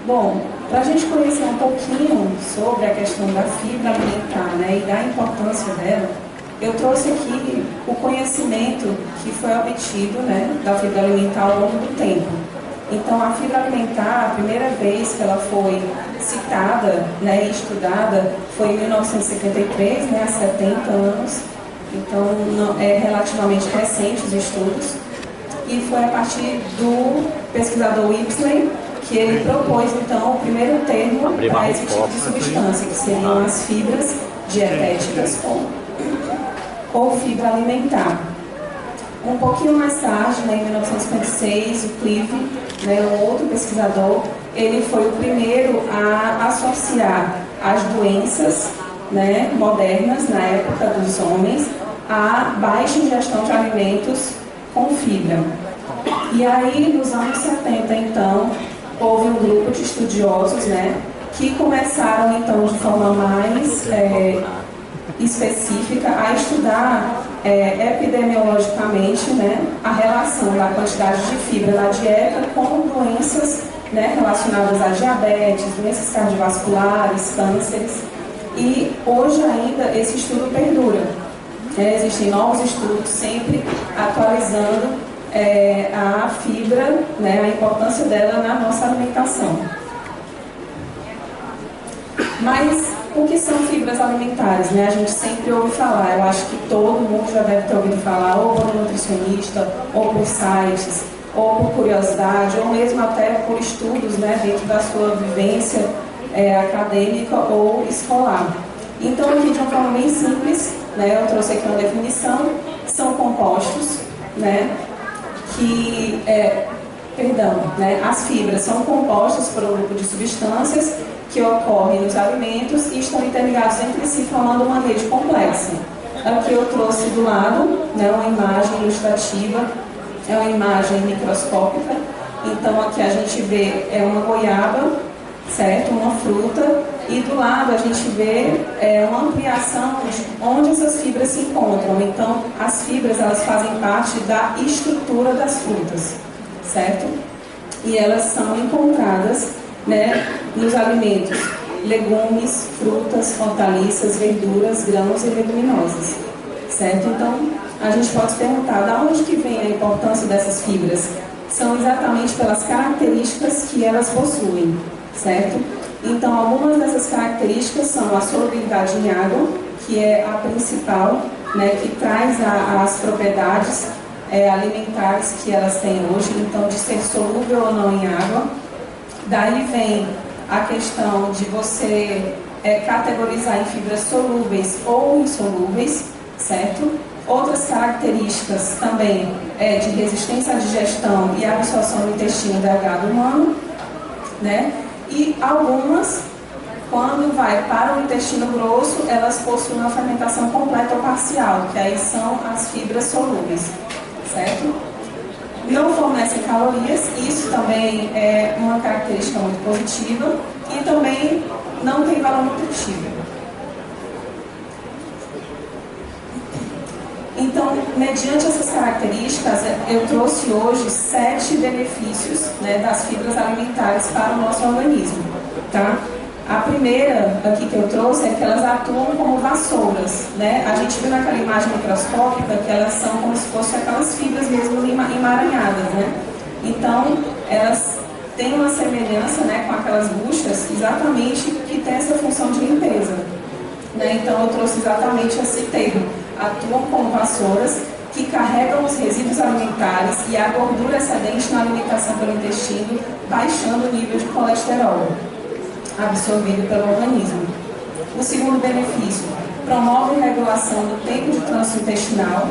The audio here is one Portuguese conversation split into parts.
Bom, para a gente conhecer um pouquinho sobre a questão da fibra alimentar, né, e da importância dela, eu trouxe aqui o conhecimento que foi obtido, né, da fibra alimentar ao longo do tempo. Então, a fibra alimentar, a primeira vez que ela foi citada, né, e estudada foi em 1973, né, há 70 anos. Então, é relativamente recente os estudos. E foi a partir do pesquisador Whipsley que ele propôs, então, o primeiro termo para esse tipo de substância, que seriam as fibras dietéticas ou fibra alimentar. Um pouquinho mais tarde, né, em 1956, o Clive, né, um outro pesquisador, ele foi o primeiro a associar as doenças, né, modernas, na época dos homens, a baixa ingestão de alimentos com fibra. E aí, nos anos 70, então, houve um grupo de estudiosos, né, que começaram, então, de forma mais específica a estudar epidemiologicamente, né, a relação da quantidade de fibra na dieta com doenças, né, relacionadas a diabetes, doenças cardiovasculares, cânceres. E hoje ainda esse estudo perdura. Existem novos estudos sempre atualizando a fibra, né, a importância dela na nossa alimentação. Mas o que são fibras alimentares, né? A gente sempre ouve falar, eu acho que todo mundo já deve ter ouvido falar, ou por um nutricionista, ou por sites, ou por curiosidade, ou mesmo até por estudos, né, dentro da sua vivência acadêmica ou escolar. Então, aqui de uma forma bem simples, né, eu trouxe aqui uma definição, são compostos, né, as fibras são compostas por um grupo de substâncias que ocorrem nos alimentos e estão interligados entre si, formando uma rede complexa. Aqui eu trouxe do lado, né, uma imagem ilustrativa, é uma imagem microscópica. Então aqui a gente vê uma goiaba, certo? Uma fruta, e do lado a gente vê uma ampliação de onde essas fibras se encontram. Então as fibras, elas fazem parte da estrutura das frutas, certo? E elas são encontradas, né, nos alimentos, legumes, frutas, hortaliças, verduras, grãos e leguminosas, certo? Então, a gente pode se perguntar, de onde que vem a importância dessas fibras? São exatamente pelas características que elas possuem, certo? Então, algumas dessas características são a solubilidade em água, que é a principal, né, que traz as propriedades alimentares que elas têm hoje, então de ser solúvel ou não em água. Daí vem a questão de você categorizar em fibras solúveis ou insolúveis, certo? Outras características também de resistência à digestão e absorção no intestino delgado humano, né? E algumas, quando vai para o intestino grosso, elas possuem uma fermentação completa ou parcial, que aí são as fibras solúveis, certo? Não fornecem calorias, isso também é uma característica muito positiva, e também não tem valor nutritivo. Então, mediante essas características, eu trouxe hoje 7 benefícios, né, das fibras alimentares para o nosso organismo, tá? A primeira aqui que eu trouxe é que elas atuam como vassouras, né? A gente viu naquela imagem microscópica que elas são como se fossem aquelas fibras mesmo emaranhadas, né? Então, elas têm uma semelhança, né, com aquelas buchas, exatamente que tem essa função de limpeza, né? Então, eu trouxe exatamente esse termo. Atuam como vassouras que carregam os resíduos alimentares e a gordura excedente na alimentação pelo intestino, baixando o nível de colesterol absorvido pelo organismo. O segundo benefício, promove a regulação do tempo de trânsito intestinal,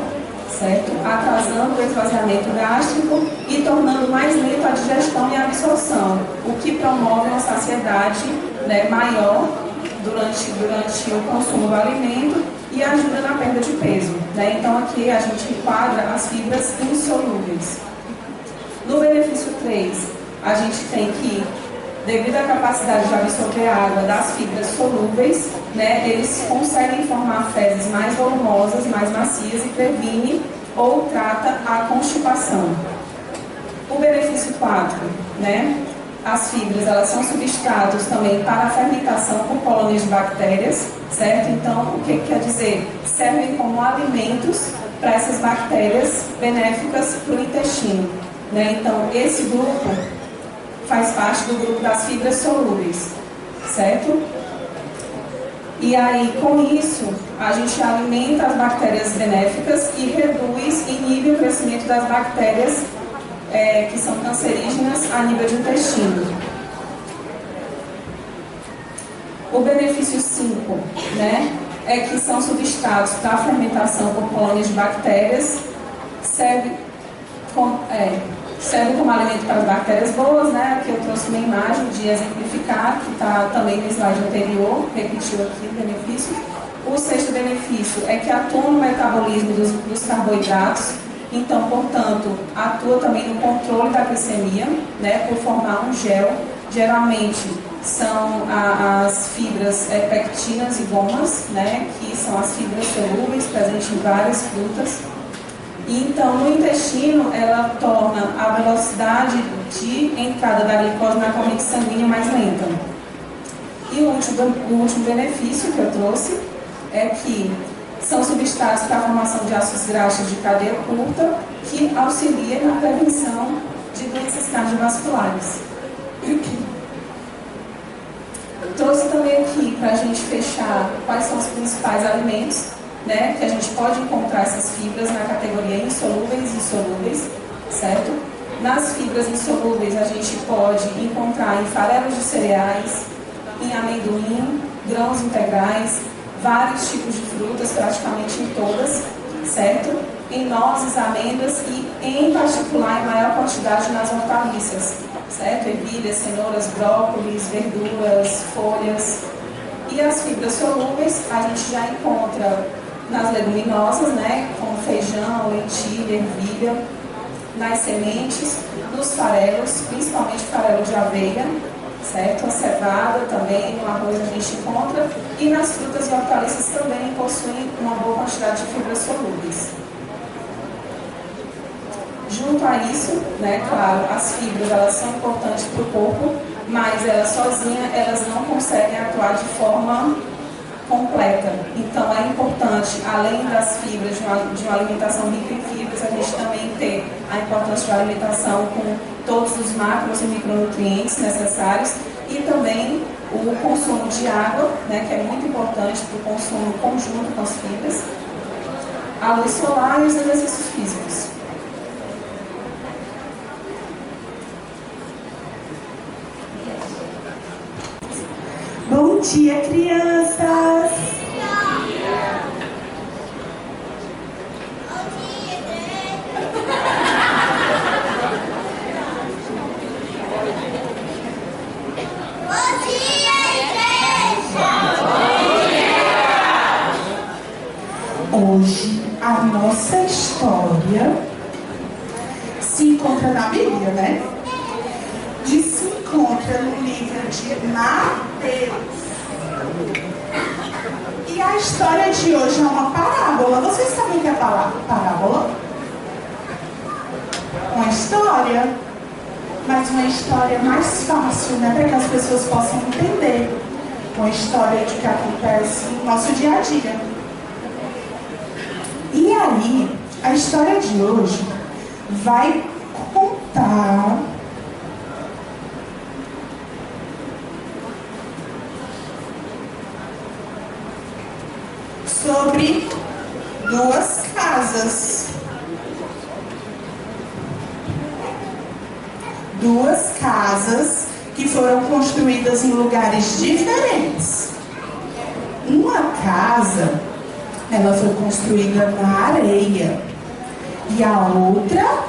certo? Atrasando o esvaziamento gástrico e tornando mais lento a digestão e a absorção, o que promove uma saciedade, né, maior durante o consumo do alimento e ajuda na perda de peso, né? Então aqui a gente enquadra as fibras insolúveis. No benefício 3, a gente tem que, devido à capacidade de absorver a água das fibras solúveis, né, eles conseguem formar fezes mais volumosas, mais macias e previne ou trata a constipação. O benefício 4, né, as fibras, elas são substratos também para a fermentação por colônias de bactérias, certo? Então, o que quer dizer? Servem como alimentos para essas bactérias benéficas para o intestino, né? Então, esse grupo faz parte do grupo das fibras solúveis, certo? E aí, com isso, a gente alimenta as bactérias benéficas e reduz e inibe o crescimento das bactérias que são cancerígenas a nível de intestino. O benefício 5, né, é que são substratos para a fermentação por colônias de bactérias, serve como alimento para as bactérias boas, né? Aqui eu trouxe uma imagem de exemplificar, que está também no slide anterior, repetiu aqui o benefício. O 6º benefício é que atua no metabolismo dos carboidratos, então, portanto, atua também no controle da glicemia, né? Por formar um gel. Geralmente são as fibras pectinas e gomas, né? Que são as fibras solúveis presentes em várias frutas. E então, no intestino, ela torna a velocidade de entrada da glicose na corrente sanguínea mais lenta. E o último benefício que eu trouxe é que são substratos para a formação de ácidos graxos de cadeia curta, que auxilia na prevenção de doenças cardiovasculares. Eu trouxe também aqui para a gente fechar quais são os principais alimentos, né, que a gente pode encontrar essas fibras na categoria insolúveis e solúveis, certo? Nas fibras insolúveis a gente pode encontrar em farelos de cereais, em amendoim, grãos integrais, vários tipos de frutas, praticamente em todas, certo? Em nozes, amêndoas e, em particular, em maior quantidade nas hortaliças, certo? Ervilhas, cenouras, brócolis, verduras, folhas. E as fibras solúveis a gente já encontra nas leguminosas, né? Como feijão, lentilha, ervilha, nas sementes, nos farelos, principalmente farelo de aveia, certo? A cevada também, no arroz a gente encontra, e nas frutas e hortaliças também possuem uma boa quantidade de fibras solúveis. Junto a isso, né, claro, as fibras elas são importantes para o corpo, mas elas sozinhas elas não conseguem atuar de forma completa. Então é importante, além das fibras, de uma alimentação rica em fibras, a gente também ter a importância de uma alimentação com todos os macros e micronutrientes necessários e também o consumo de água, né, que é muito importante para o consumo conjunto com as fibras, a luz solar e os exercícios físicos. Bom dia, crianças! Hoje a nossa história se encontra na Bíblia, né? E se encontra no livro de Mateus. E a história de hoje é uma parábola. Vocês sabem o que é parábola? Uma história, mas uma história mais fácil, né? Para que as pessoas possam entender. Uma história de que acontece no nosso dia a dia. E aí, a história de hoje vai contar sobre duas casas. Duas casas que foram construídas em lugares diferentes. Uma casa, ela foi construída na areia e a outra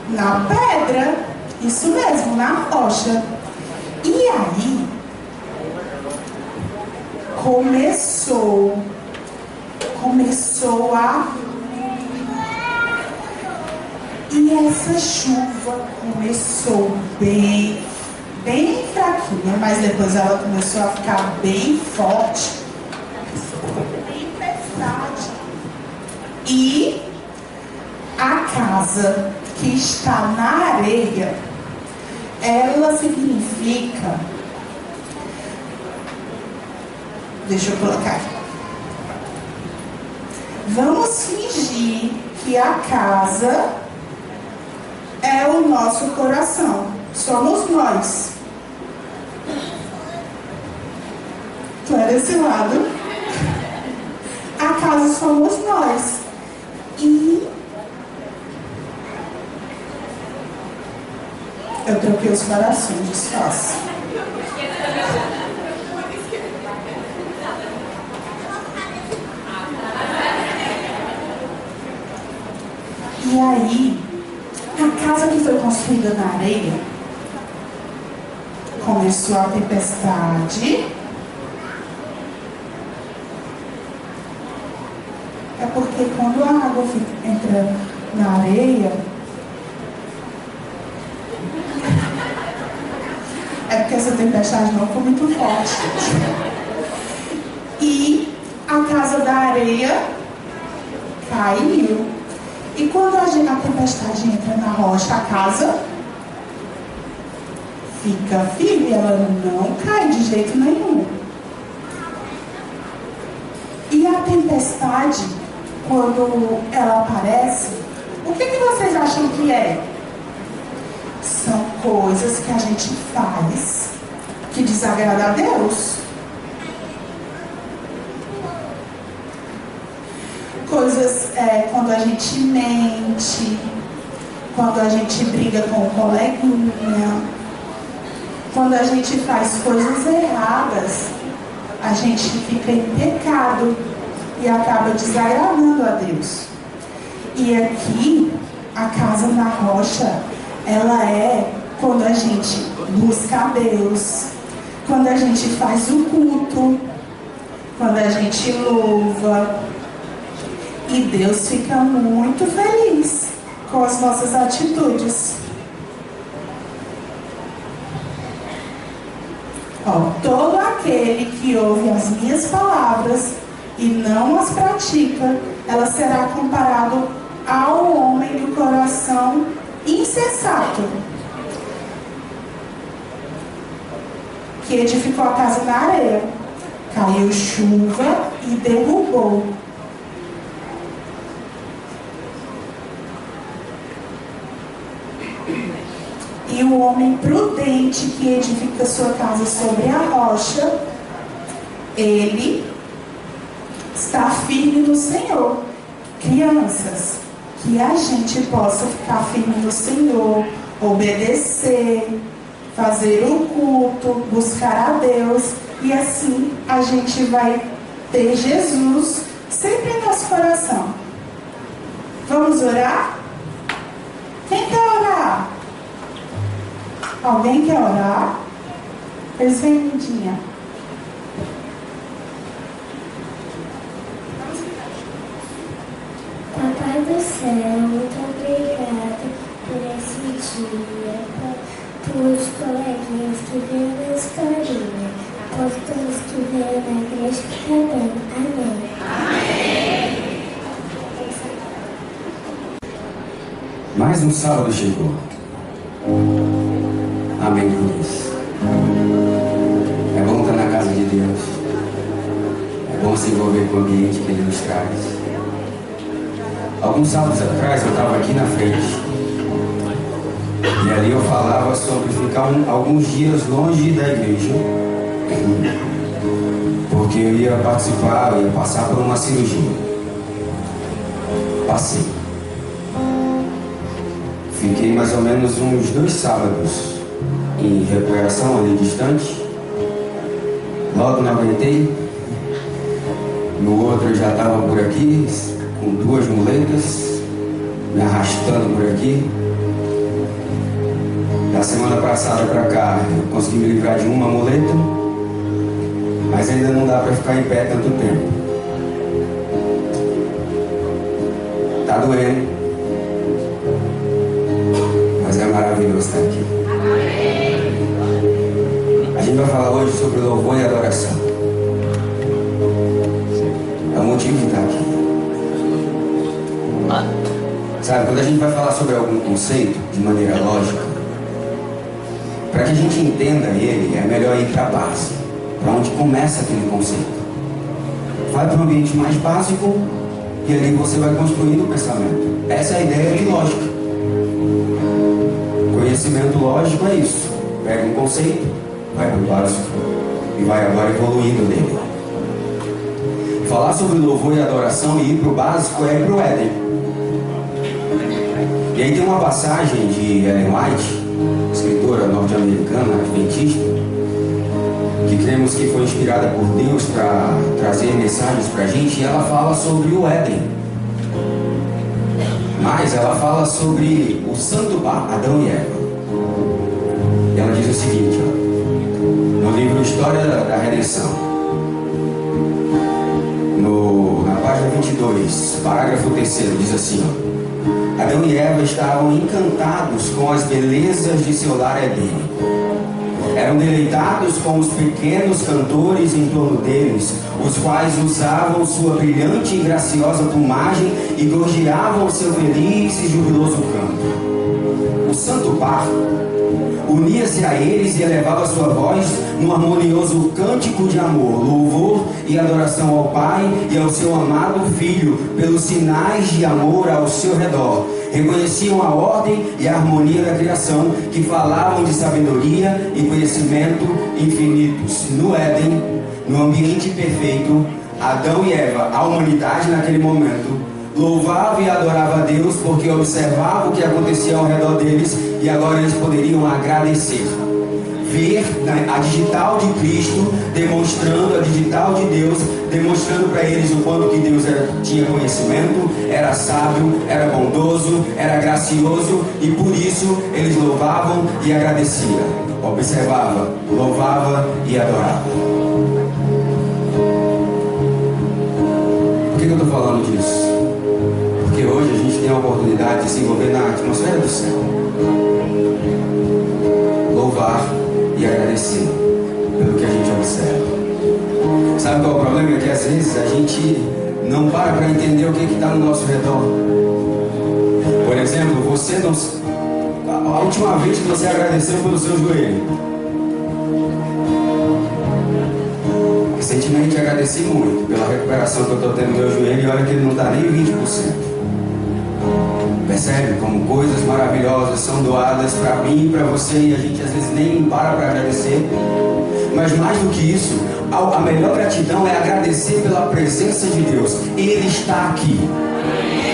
na pedra, isso mesmo, na rocha. E aí começou a... E essa chuva começou bem fraquinha, mas depois ela começou a ficar bem forte, bem pesada. E a casa que está na areia, ela significa... Deixa eu colocar aqui. Vamos fingir que a casa é o nosso coração. Somos nós. Tu é desse lado. A casa somos nós. E eu troquei os corações, desfaço. E aí, a casa que foi construída na areia, começou a tempestade. É porque quando a água entra na areia, é porque essa tempestade não foi muito forte. E a casa da areia caiu. E quando a tempestade entra na rocha, a casa fica firme, ela não cai de jeito nenhum. E a tempestade, quando ela aparece, o que vocês acham que é? São coisas que a gente faz que desagrada a Deus. Coisas quando a gente mente, quando a gente briga com o coleguinha, quando a gente faz coisas erradas, a gente fica em pecado e acaba desagradando a Deus. E aqui, a casa na rocha, ela é quando a gente busca a Deus, quando a gente faz o culto, quando a gente louva. E Deus fica muito feliz com as nossas atitudes. Todo aquele que ouve as minhas palavras e não as pratica, ela será comparado ao homem do coração insensato, que edificou a casa na areia. Caiu chuva e derrubou. E o homem prudente que edifica sua casa sobre a rocha, ele está firme no Senhor. Crianças, que a gente possa ficar firme no Senhor, obedecer, fazer o culto, buscar a Deus, e assim a gente vai ter Jesus sempre em nosso coração. Vamos orar? Quem quer orar? Alguém quer orar? Eles vêm, Lindinha. Papai do céu, muito obrigada por esse dia, por os coleguinhas que veio na historinha, por todos que veio na igreja também. Amém. Amém. Mais um sábado chegou. Amém por isso. É bom estar na casa de Deus. É bom se envolver com o ambiente que Ele nos traz. Alguns sábados atrás eu estava aqui na frente. E ali eu falava sobre ficar alguns dias longe da igreja. Porque eu ia participar, eu ia passar por uma cirurgia. Passei. Fiquei mais ou menos uns 2 sábados em recuperação ali distante. Logo não aguentei. No outro eu já estava por aqui, com 2 muletas, me arrastando por aqui. Da semana passada para cá eu consegui me livrar de uma muleta, mas ainda não dá para ficar em pé tanto tempo. Tá doendo, mas é maravilhoso estar aqui. A gente vai falar hoje sobre louvor e adoração. É o motivo de estar aqui. Sabe, quando a gente vai falar sobre algum conceito de maneira lógica, Para que a gente entenda ele, é melhor ir para a base, para onde começa aquele conceito. Vai para um ambiente mais básico e ali você vai construindo o pensamento. Essa é a ideia de lógica. Conhecimento lógico é isso. Pega um conceito, vai para o básico e vai agora evoluindo nele. Falar sobre louvor e adoração e ir para o básico é ir para o Éden. E aí tem uma passagem de Ellen White, escritora norte-americana, adventista, que cremos que foi inspirada por Deus para trazer mensagens para a gente, e ela fala sobre o Éden. Mas ela fala sobre o santo par, Adão e Eva. E ela diz o seguinte, ó, no livro História da Redenção, na página 22, parágrafo 3º, diz assim, ó, Adão e Eva estavam encantados com as belezas de seu lar edênico. Eram deleitados com os pequenos cantores em torno deles, os quais usavam sua brilhante e graciosa plumagem e gorjeavam seu feliz e jubiloso canto. O santo par unia-se a eles e elevava sua voz num harmonioso cântico de amor, louvor e adoração ao Pai e ao seu amado Filho, pelos sinais de amor ao seu redor. Reconheciam a ordem e a harmonia da criação, que falavam de sabedoria e conhecimento infinitos. No Éden, no ambiente perfeito, Adão e Eva, a humanidade naquele momento, louvava e adorava a Deus porque observava o que acontecia ao redor deles e agora eles poderiam agradecer. Ver a digital de Cristo demonstrando a digital de Deus, demonstrando para eles o quanto que Deus tinha conhecimento, era sábio, era bondoso, era gracioso, e por isso eles louvavam e agradeciam. Observava, louvava e adorava. Por que eu estou falando disso? Porque hoje a gente tem a oportunidade de se envolver na atmosfera do céu. Louvar e agradecer pelo que a gente observa. Sabe qual é o problema? É que às vezes a gente não para entender o que está no nosso redor. Por exemplo, você não... A última vez que você agradeceu pelo seu joelho. Recentemente agradeci muito pela recuperação que eu estou tendo no meu joelho, e olha que ele não está nem 20%. Percebe como coisas maravilhosas são doadas para mim e para você, e a gente às vezes nem para agradecer. Mas mais do que isso, a melhor gratidão é agradecer pela presença de Deus. Ele está aqui.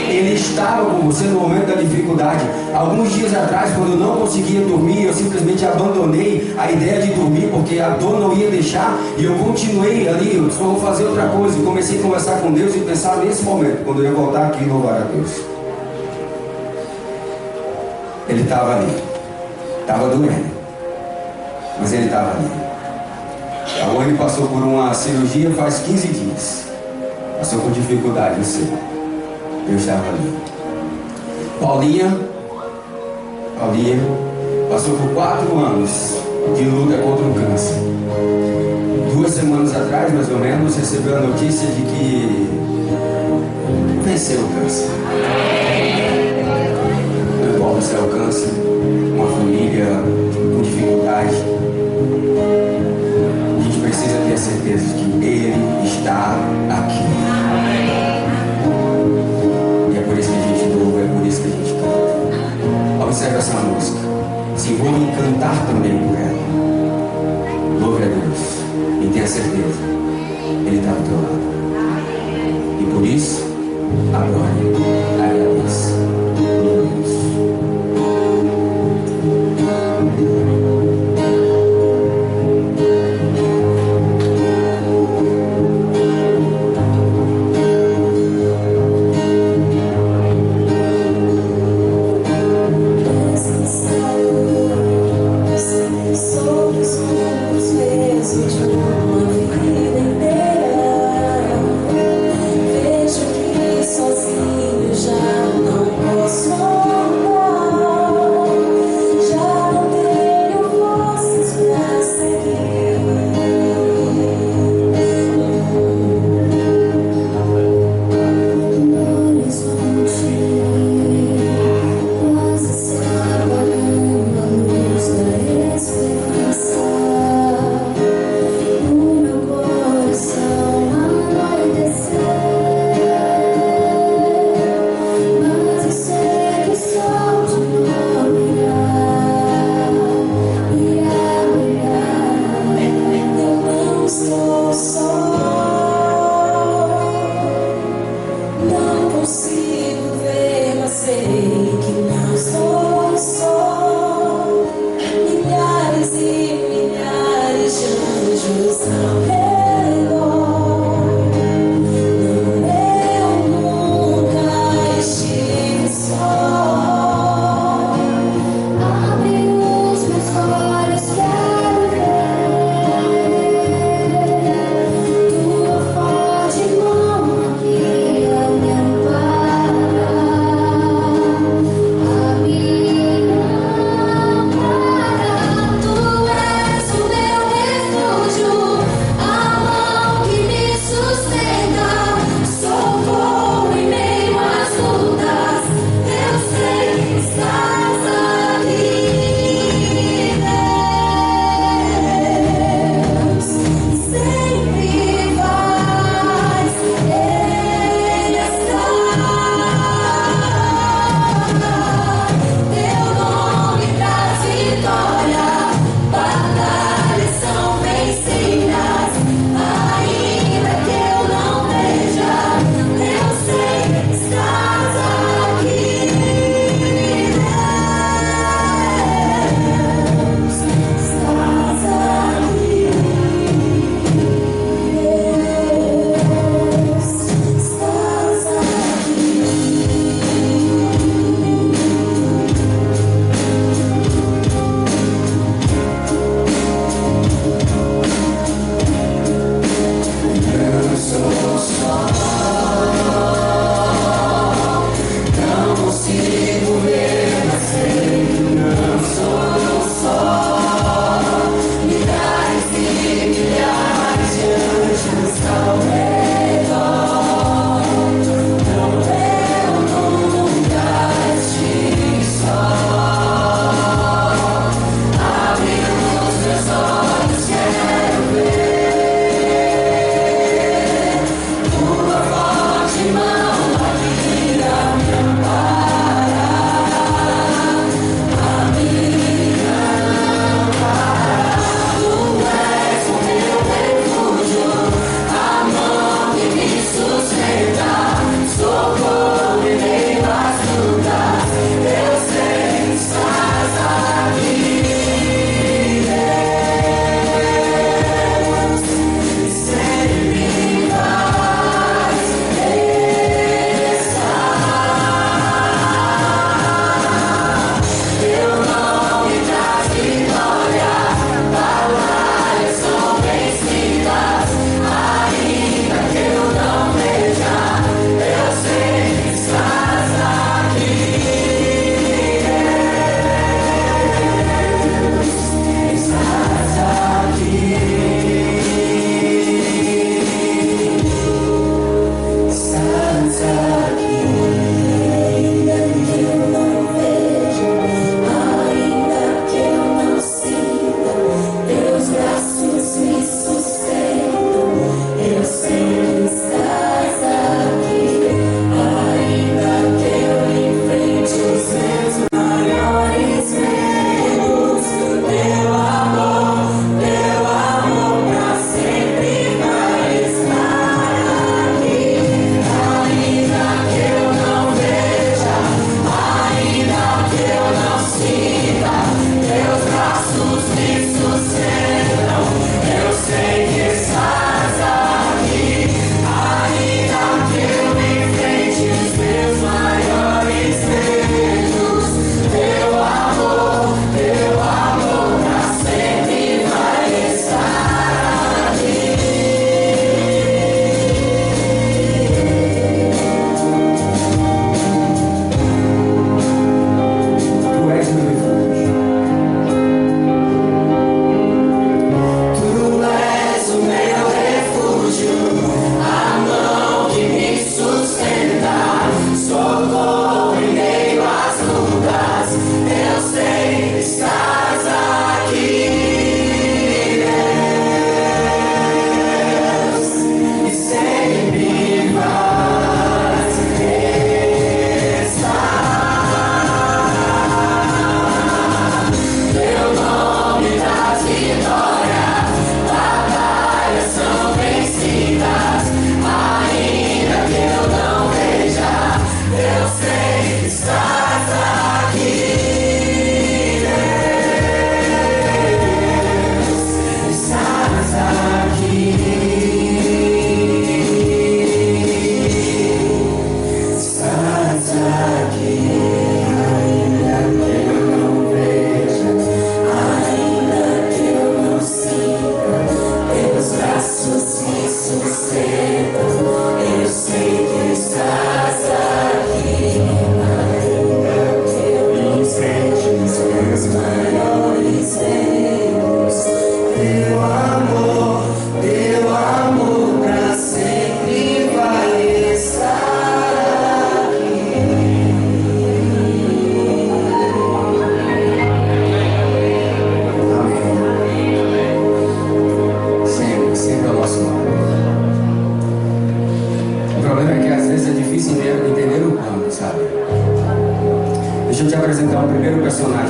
Ele estava com você no momento da dificuldade. Alguns dias atrás, quando eu não conseguia dormir, eu simplesmente abandonei a ideia de dormir, porque a dor não ia deixar, e eu continuei ali, eu só vou fazer outra coisa, e comecei a conversar com Deus e pensar nesse momento, quando eu ia voltar aqui e louvar a Deus. Ele estava ali, estava doendo, mas ele estava ali. A Wayne passou por uma cirurgia faz 15 dias, passou por dificuldade, eu sei. Eu estava ali. Paulinha passou por 4 anos de luta contra o câncer. 2 semanas atrás, mais ou menos, recebeu a notícia de que venceu o câncer. Não importa se é o câncer, uma família com dificuldade, a gente precisa ter a certeza de que Ele está aqui. Por isso que a gente louva, é por isso que a gente canta. Observe essa música. Se envolva em cantar também por ela. Louve a Deus. E tenha certeza, Ele está do teu lado. E por isso, adore, agradeça. Vejo que sozinho já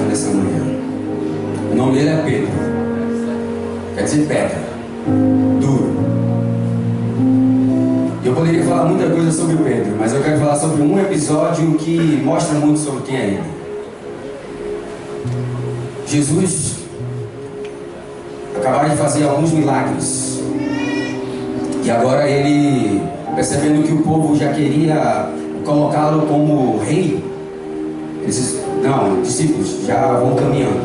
mensagem nessa manhã. O nome dele é Pedro. Quer dizer pedra, duro. Eu poderia falar muita coisa sobre Pedro, mas eu quero falar sobre um episódio que mostra muito sobre quem é ele. Jesus acabara de fazer alguns milagres. E agora ele, percebendo que o povo já queria colocá-lo como rei, ele disse: não, discípulos, já vão caminhando,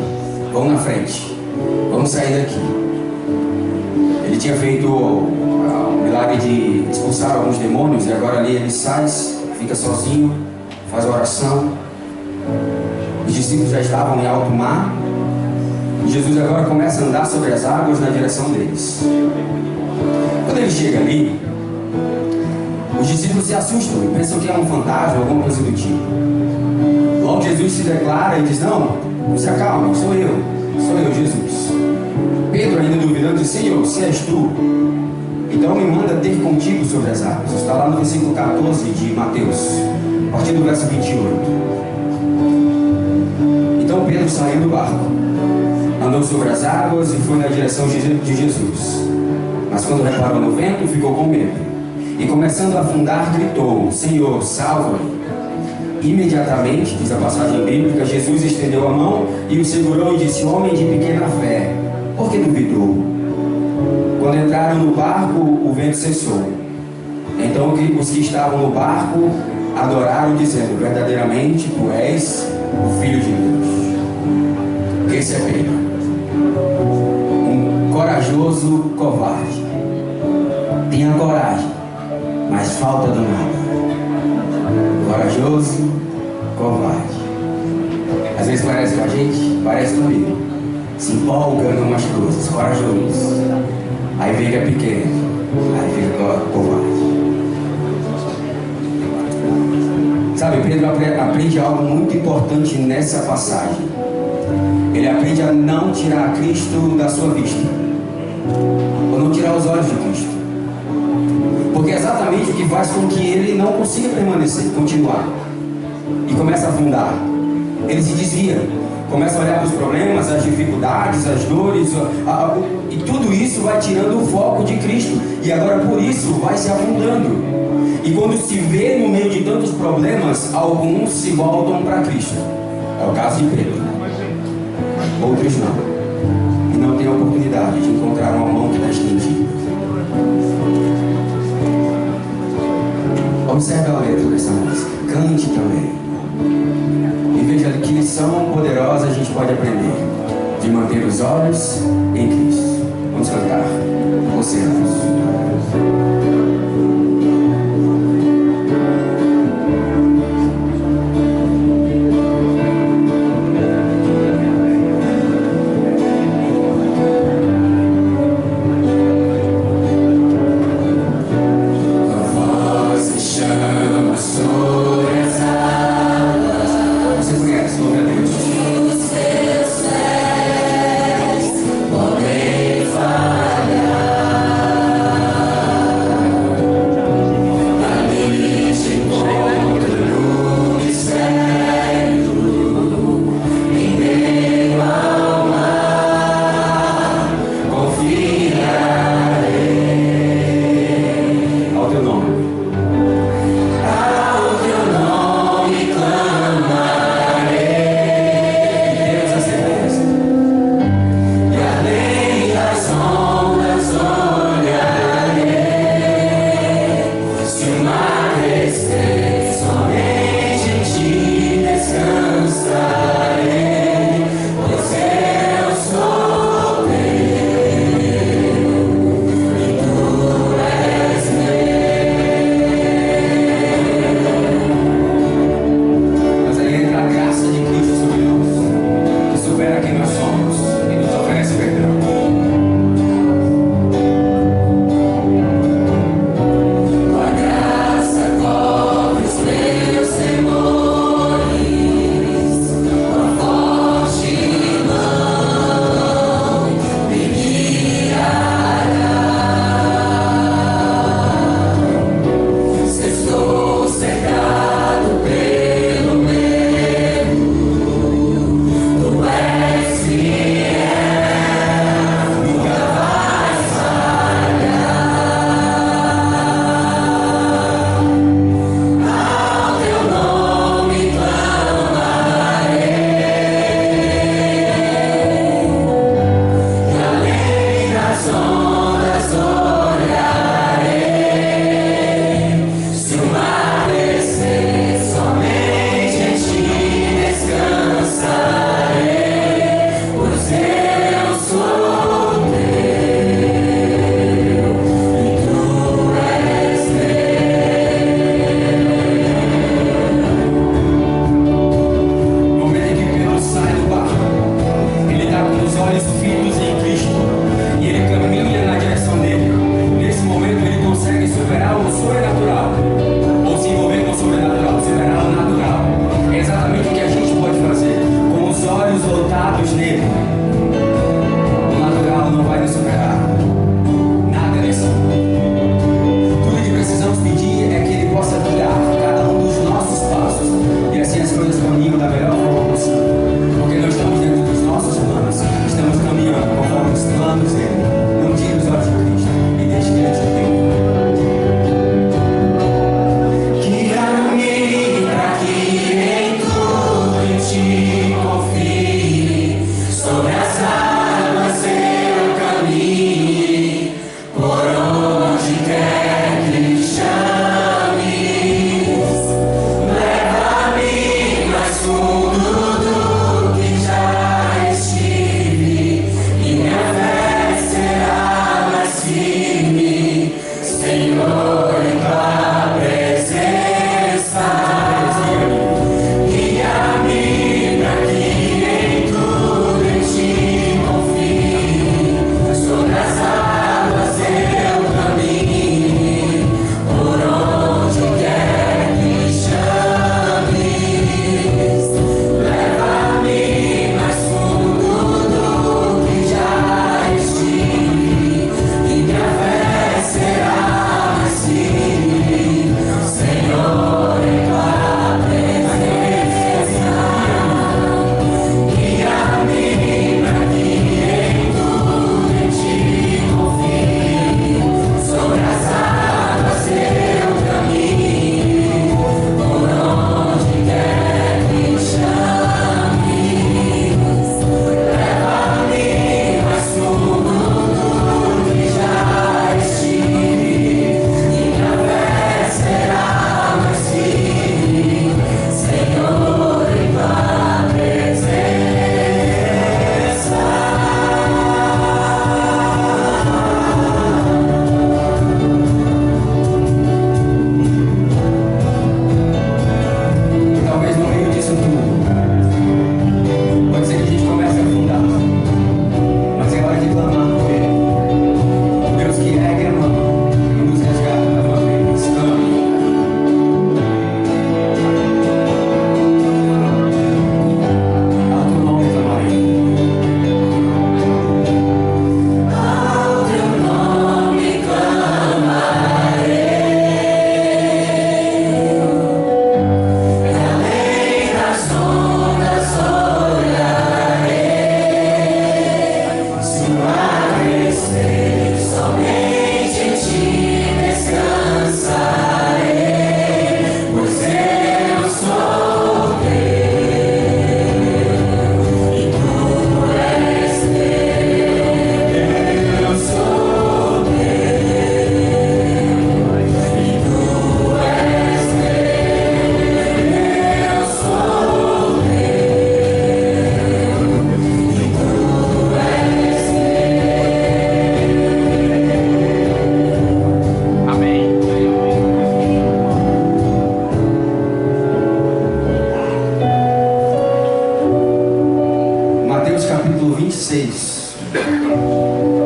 vão na frente, vamos sair daqui. Ele tinha feito o milagre de expulsar alguns demônios, e agora ali ele sai, fica sozinho, faz a oração. Os discípulos já estavam em alto mar, e Jesus agora começa a andar sobre as águas na direção deles. Quando ele chega ali, os discípulos se assustam e pensam que é um fantasma, alguma coisa do tipo. Logo Jesus se declara e diz: não, se acalme, sou eu, Jesus. Pedro, ainda duvidando, diz: Senhor, se és tu, então me manda ter contigo sobre as águas. Está lá no versículo 14 de Mateus, a partir do verso 28. Então Pedro saiu do barco, andou sobre as águas e foi na direção de Jesus. Mas quando reparou no vento, ficou com medo. E começando a afundar, gritou: Senhor, salva-me. Imediatamente, diz a passagem bíblica, Jesus estendeu a mão e o segurou e disse: homem de pequena fé, por que duvidou? Quando entraram no barco, o vento cessou. Então os que estavam no barco adoraram, dizendo: verdadeiramente tu és o Filho de Deus. Esse é Pedro, um corajoso covarde. Tinha coragem, mas falta do nada. Corajoso, covarde. Às vezes parece com a gente, parece comigo. Se empolga em umas coisas, corajoso. Aí fica pequeno, aí fica covarde. Sabe, Pedro aprende algo muito importante nessa passagem. Ele aprende a não tirar Cristo da sua vista, ou não tirar os olhos de Cristo. Porque é exatamente o que faz com que ele não consiga permanecer, continuar. E começa a afundar. Ele se desvia. Começa a olhar para os problemas, as dificuldades, as dores. E tudo isso vai tirando o foco de Cristo. E agora por isso vai se afundando. E quando se vê no meio de tantos problemas, alguns se voltam para Cristo. É o caso de Pedro. Outros não. E não têm a oportunidade de encontrar uma mão que está estendida. Observe a letra dessa música, cante também. E veja que lição poderosa a gente pode aprender de manter os olhos em Cristo. Vamos cantar, oceanos. firmados nele, o natural não vai nos superar. Nada nesse mundo. Tudo que precisamos pedir é que Ele possa guiar cada um dos nossos passos, e assim as coisas caminham da melhor forma possível. Porque não estamos dentro dos nossos planos, estamos caminhando conforme os planos dele. Não tire os olhos de Cristo e deixe que Ele te dê.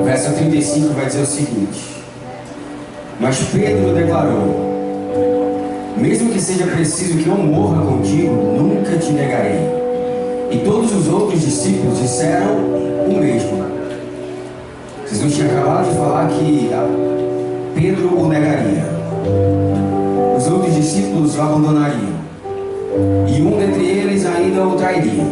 Verso 35 vai dizer o seguinte: mas Pedro declarou: mesmo que seja preciso que eu morra contigo, nunca te negarei. E todos os outros discípulos disseram o mesmo. Vocês não tinham acabado de falar que Pedro o negaria, os outros discípulos o abandonariam, e um dentre eles ainda o trairia.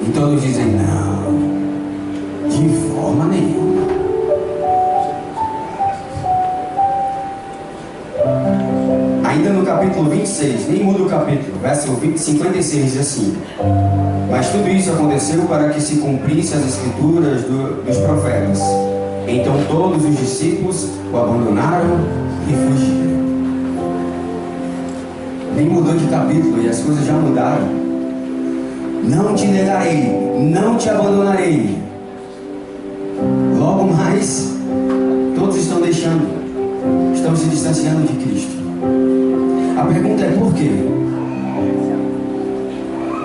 E todos dizem: não, de forma nenhuma. Ainda no capítulo 26, nem muda o capítulo, verso 56 diz assim: mas tudo isso aconteceu para que se cumprisse as escrituras dos profetas. Então todos os discípulos o abandonaram e fugiram. Nem mudou de capítulo e as coisas já mudaram. Não te negarei, não te abandonarei. Logo mais, todos estão estão se distanciando de Cristo. A pergunta é por quê?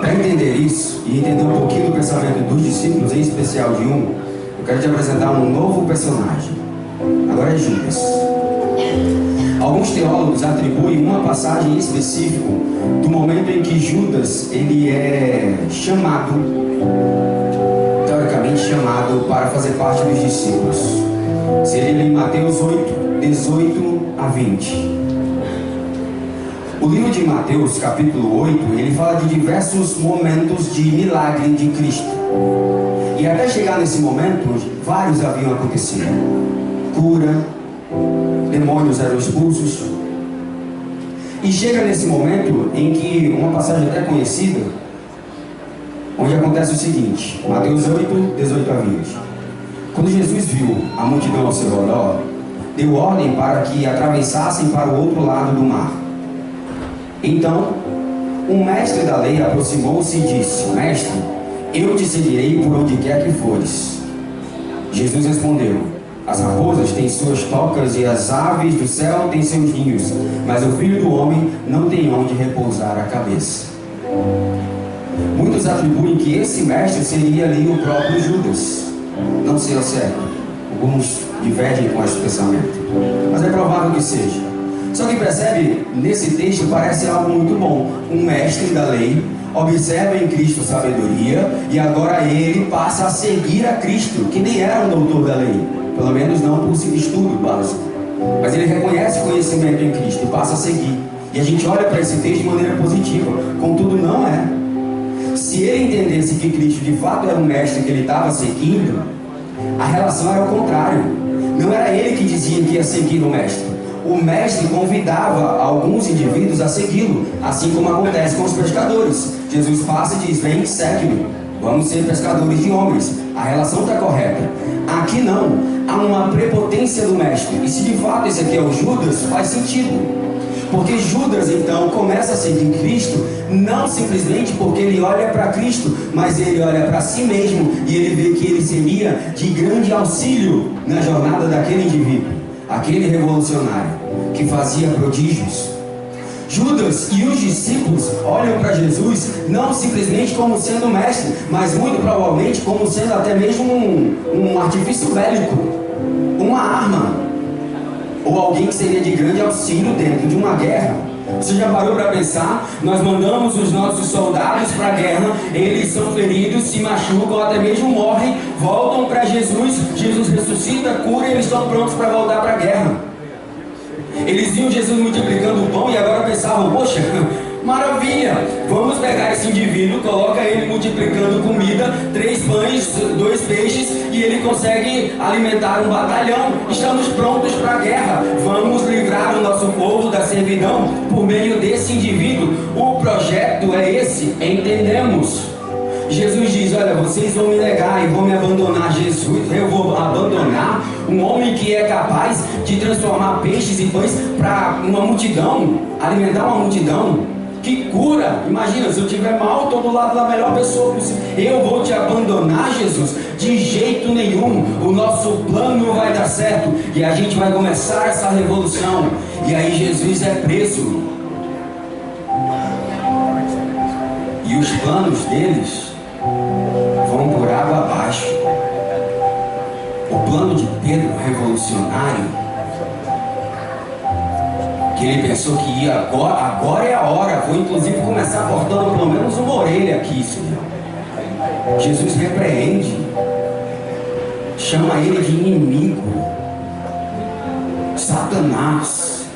Para entender isso e entender um pouquinho do pensamento dos discípulos, em especial de um, eu quero te apresentar um novo personagem. Agora é Judas. Alguns teólogos atribuem uma passagem específica do momento em que Judas ele é chamado, teoricamente chamado, para fazer parte dos discípulos. Seria em Mateus 8, 18 a 20. O livro de Mateus, capítulo 8, ele fala de diversos momentos de milagre de Cristo. E até chegar nesse momento, vários haviam acontecido. Cura, demônios eram expulsos. E chega nesse momento em que, uma passagem até conhecida, onde acontece o seguinte, Mateus 8, 18 a 20. Quando Jesus viu a multidão ao seu redor, deu ordem para que atravessassem para o outro lado do mar. Então, um mestre da lei aproximou-se e disse: Mestre, eu te seguirei por onde quer que fores. Jesus respondeu: As raposas têm suas tocas e as aves do céu têm seus ninhos, mas o Filho do Homem não tem onde repousar a cabeça. Muitos atribuem que esse mestre seria ali o próprio Judas. Não sei ao certo, alguns divergem com esse pensamento, mas é provável que seja. Só que percebe, nesse texto parece algo muito bom. Um mestre da lei observa em Cristo sabedoria e agora ele passa a seguir a Cristo, que nem era um doutor da lei, pelo menos não por estudo básico, mas ele reconhece conhecimento em Cristo e passa a seguir. E a gente olha para esse texto de maneira positiva, contudo não é. Se ele entendesse que Cristo de fato era um mestre que ele estava seguindo, a relação era o contrário. Não era ele que dizia que ia seguir o mestre. O mestre convidava alguns indivíduos a segui-lo, assim como acontece com os pescadores. Jesus passa e diz: vem, segue-me, vamos ser pescadores de homens. A relação está correta. Aqui não, há uma prepotência do mestre. E se de fato esse aqui é o Judas, faz sentido. Porque Judas então começa a seguir Cristo, não simplesmente porque ele olha para Cristo, mas ele olha para si mesmo e ele vê que ele seria de grande auxílio na jornada daquele indivíduo, aquele revolucionário que fazia prodígios. Judas e os discípulos olham para Jesus não simplesmente como sendo mestre, mas muito provavelmente como sendo até mesmo um artifício bélico, uma arma, ou alguém que seria de grande auxílio dentro de uma guerra. Você já parou para pensar? Nós mandamos os nossos soldados para a guerra, eles são feridos, se machucam, até mesmo morrem, voltam para Jesus, Jesus ressuscita, cura e eles estão prontos para voltar para a guerra. Eles viam Jesus multiplicando o pão e agora pensavam: poxa, maravilha, vamos pegar esse indivíduo, coloca ele multiplicando comida, 3 pães, 2 peixes, e ele consegue alimentar um batalhão. Estamos prontos para a guerra, vamos livrar o nosso povo da servidão por meio desse indivíduo. O projeto é esse, entendemos. Jesus diz: olha, vocês vão me negar e vão me abandonar. Jesus, eu vou abandonar um homem que é capaz de transformar peixes em pães para uma multidão, alimentar uma multidão. Que cura! Imagina, se eu estiver mal, estou do lado da melhor pessoa possível. Eu vou te abandonar, Jesus? De jeito nenhum. O nosso plano vai dar certo e a gente vai começar essa revolução. E aí Jesus é preso. E os planos deles vão por água abaixo. O plano de Pedro, revolucionário, que ele pensou que ia agora é a hora, vou inclusive começar cortando pelo menos uma orelha aqui, Senhor. Jesus repreende, chama ele de inimigo, Satanás.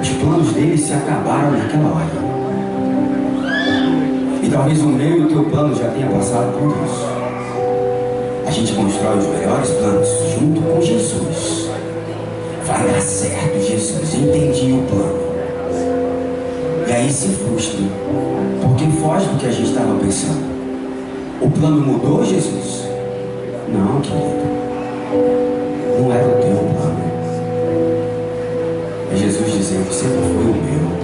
Os planos dele se acabaram naquela hora. E talvez o meu e o teu plano já tenha passado por isso. A gente constrói os melhores planos junto com Jesus. Vai dar certo, Jesus, entendi o plano. E aí se frustra, porque foge do que a gente estava pensando. O plano mudou, Jesus? Não, querido, não era o teu plano. É Jesus dizendo: sempre foi o meu.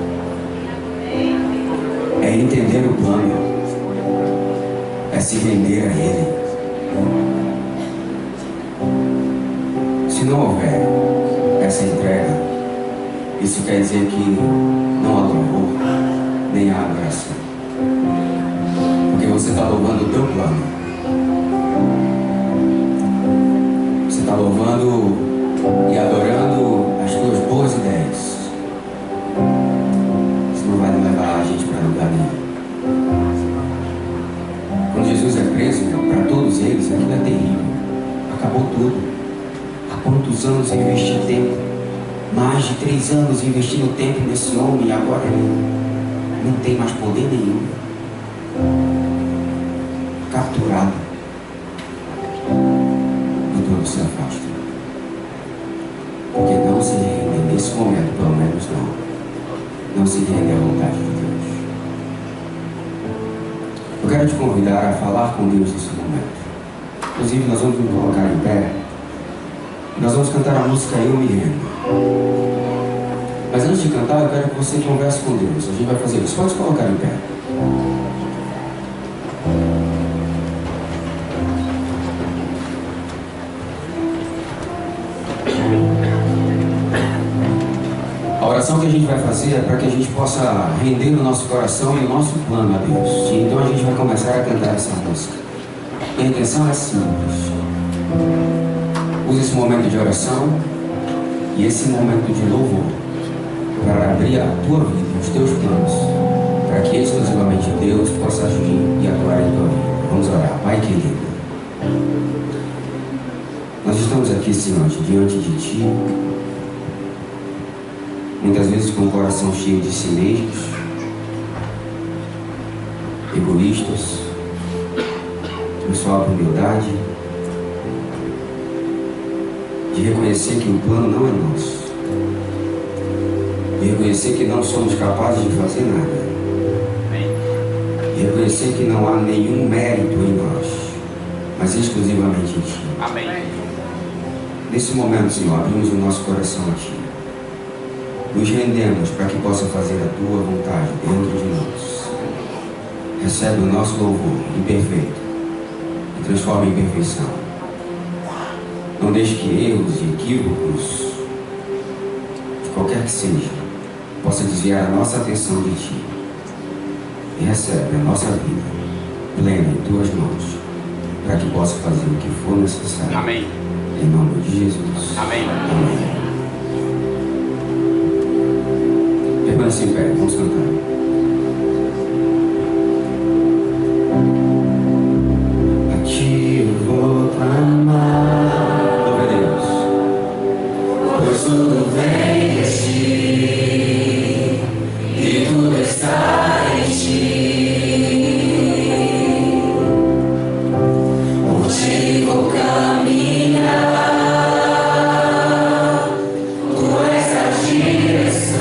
É entender o plano, é se render a Ele. Se não houver essa entrega, isso quer dizer que não há louvor, nem há adoração. Porque você está louvando o teu plano. Você está louvando e adorando diz, aquilo é terrível. Acabou tudo. Há quantos anos eu investi tempo? Mais de 3 anos investindo tempo nesse homem e agora ele não tem mais poder nenhum. Capturado. E todos se afastam. Porque não se rende, nesse momento pelo menos não se rende à vontade de Deus. Eu quero te convidar a falar com Deus nesse momento. Inclusive nós vamos nos colocar em pé. Nós vamos cantar a música Eu Me Rendo. Mas antes de cantar, eu quero que você converse com Deus. A gente vai fazer isso. Pode se colocar em pé. A oração que a gente vai fazer é para que a gente possa render o nosso coração e o nosso plano a Deus. E então a gente vai começar a cantar essa música. E a intenção é simples. Use esse momento de oração e esse momento de louvor para abrir a tua vida e os teus planos, para que exclusivamente Deus possa agir e atuar em tua vida. Vamos orar. Pai querido, nós estamos aqui, Senhor, diante de Ti, muitas vezes com o coração cheio de si mesmos, egoístas, nos falta humildade, de reconhecer que o plano não é nosso, de reconhecer que não somos capazes de fazer nada, de reconhecer que não há nenhum mérito em nós, mas exclusivamente em Ti. Amém. Nesse momento, Senhor, abrimos o nosso coração a Ti. Nos rendemos para que possa fazer a Tua vontade dentro de nós. Recebe o nosso louvor imperfeito e transforma em perfeição. Não deixe que erros e equívocos, de qualquer que seja, possa desviar a nossa atenção de Ti. E recebe a nossa vida plena em Tuas mãos, para que possa fazer o que for necessário. Amém. Em nome de Jesus. Amém. Amém. Permaneça em pé, vamos cantar. A Ti eu vou clamar. Louve a Deus. Pois tudo vem de Ti e tudo está em Ti. Por Ti vou caminhar. Tu és a direção.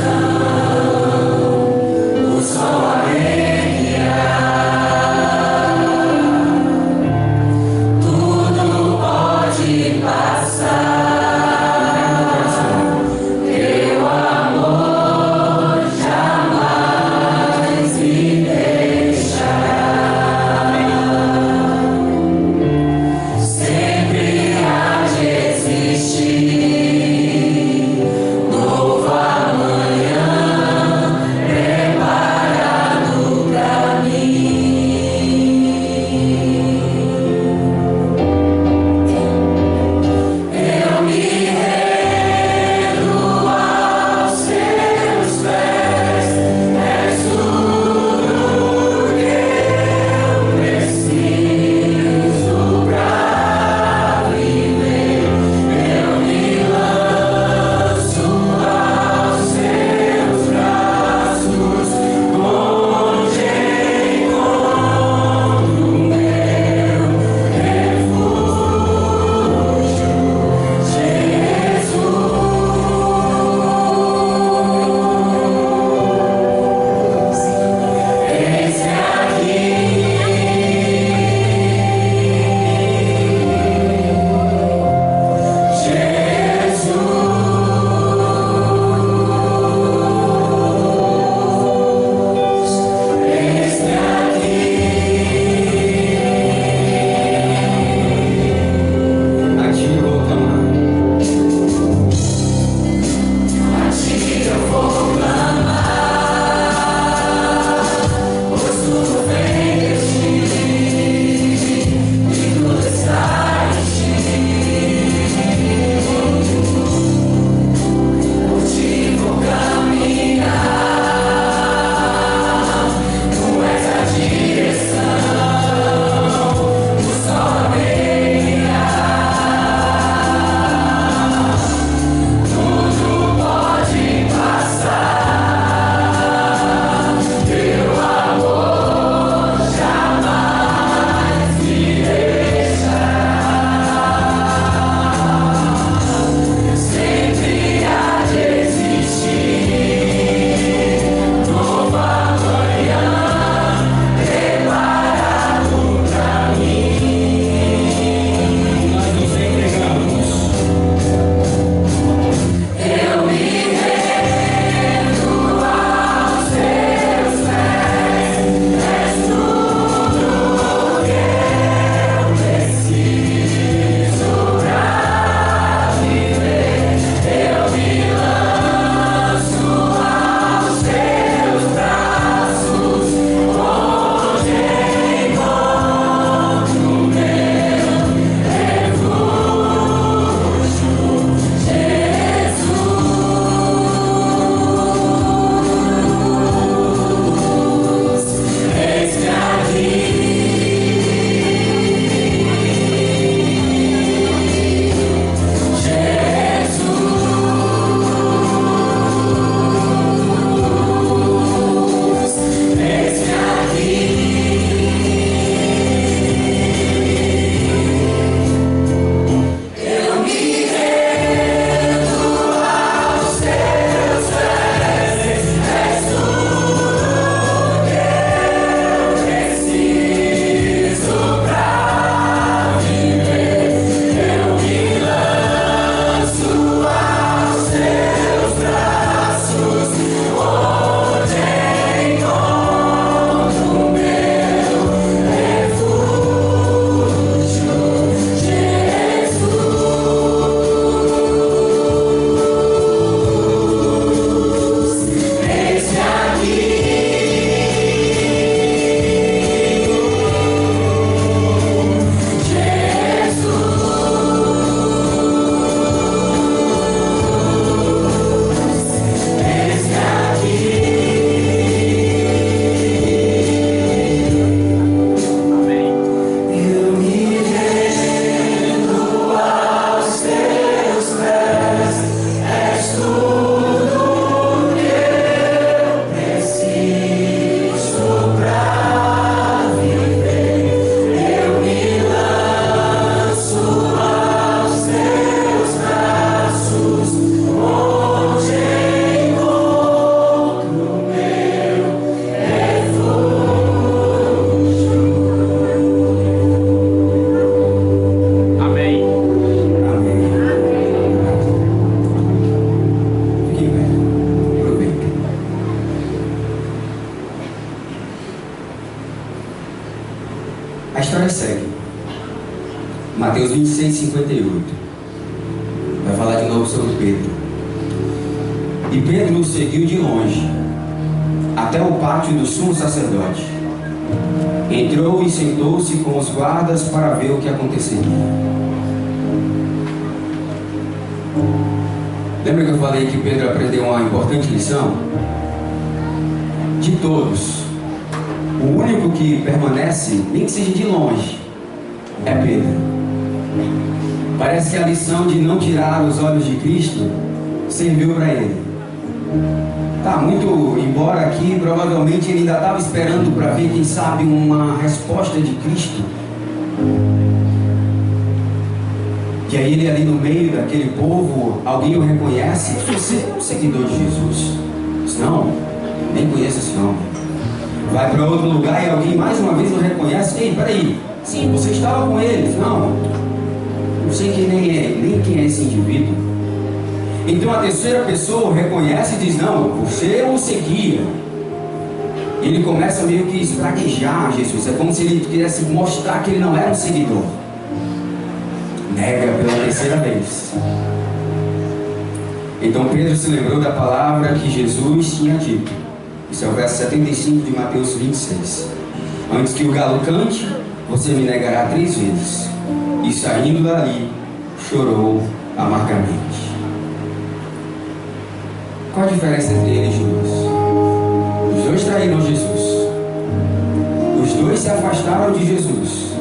A história segue. Mateus 26, 58. Vai falar de novo sobre Pedro. E Pedro o seguiu de longe, até o pátio do sumo sacerdote. Entrou e sentou-se com os guardas para ver o que aconteceria. Lembra que eu falei que Pedro aprendeu uma importante lição? De todos, o único que permanece, nem que seja de longe, é Pedro. Parece que a lição de não tirar os olhos de Cristo serviu para ele. Tá, muito embora aqui, provavelmente ele ainda estava esperando para ver, quem sabe, uma resposta de Cristo. E aí ele ali no meio daquele povo, alguém o reconhece: você é um seguidor de Jesus? Diz, não, nem conheço esse nome. Vai para outro lugar e alguém mais uma vez o reconhece: ei, peraí, sim, você estava com eles? Não, não sei nem quem é esse indivíduo. Então a terceira pessoa o reconhece e diz: não, você o seguia. E ele começa meio que espraguejar Jesus. É como se ele quisesse mostrar que ele não era um seguidor. Nega pela terceira vez. Então Pedro se lembrou da palavra que Jesus tinha dito. Isso é o verso 75 de Mateus 26. Antes que o galo cante, você me negará 3 vezes. E saindo dali, chorou amargamente. Qual a diferença entre ele e Judas? Os dois traíram Jesus. Os dois se afastaram de Jesus.